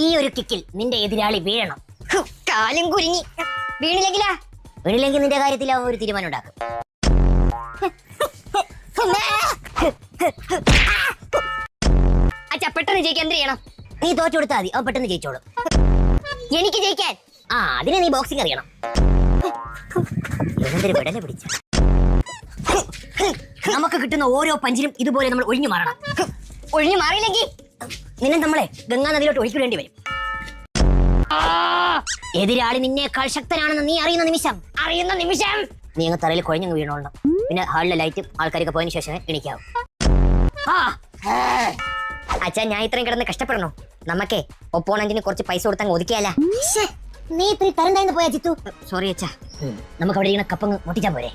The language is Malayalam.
ഈ ഒരു കിക്കിൽ നിന്റെ എതിരാളി വീഴണം. കാലും കുരുങ്ങി. വീണില്ലെങ്കിലാ? വീണില്ലെങ്കിൽ നിന്റെ കാര്യത്തിൽ അവൻ ഒരു തീരുമാനം ഉണ്ടാക്കും. അച്ഛാ പെട്ടെന്ന് ജയിക്കാൻ എന്ത് ചെയ്യണം? നീ തോറ്റു കൊടുത്താൽ മതി, അവൻ പെട്ടെന്ന് ജയിച്ചോളും. എനിക്ക് ജയിക്കാൻ അതിന് നീ ബോക്സിംഗ് അറിയണം. എന്തൊരു വിടല് പിടിച്ച. നമുക്ക് കിട്ടുന്ന ഓരോ പഞ്ചിനും ഇതുപോലെ നമ്മൾ ഒഴിഞ്ഞു മാറണം. ഒഴിഞ്ഞു മാറിയില്ലെങ്കിൽ നിന്നെ നമ്മളെ ഗംഗാ നദിയിലോട്ട് ഒഴിക്കിടേണ്ടി വരും. എതിരാളി നിന്നേക്കാൾ ശക്തനാണെന്ന് നീ അറിയുന്ന നിമിഷം നീ അങ്ങ് തറയിൽ കുഴഞ്ഞു വീണോളണം. പിന്നെ ഹാളിലെ ലൈറ്റും ആൾക്കാരൊക്കെ പോയതിനു ശേഷം എണീക്കാവും. അച്ഛാ, ഞാൻ ഇത്രയും കിടന്ന് കഷ്ടപ്പെടണോ? നമുക്കേ ഒപ്പോണന്റിന് കുറച്ച് പൈസ കൊടുത്തങ്ങ് ഒതുക്കിയല്ല. നീ ഇത്തിരി തരം താഴ്ന്നു പോയാ ജിത്തു. സോറി അച്ഛാ, നമുക്ക് അവിടെ ഇങ്ങനെ കപ്പങ്ങ് മുട്ടിച്ചാ പോരെ?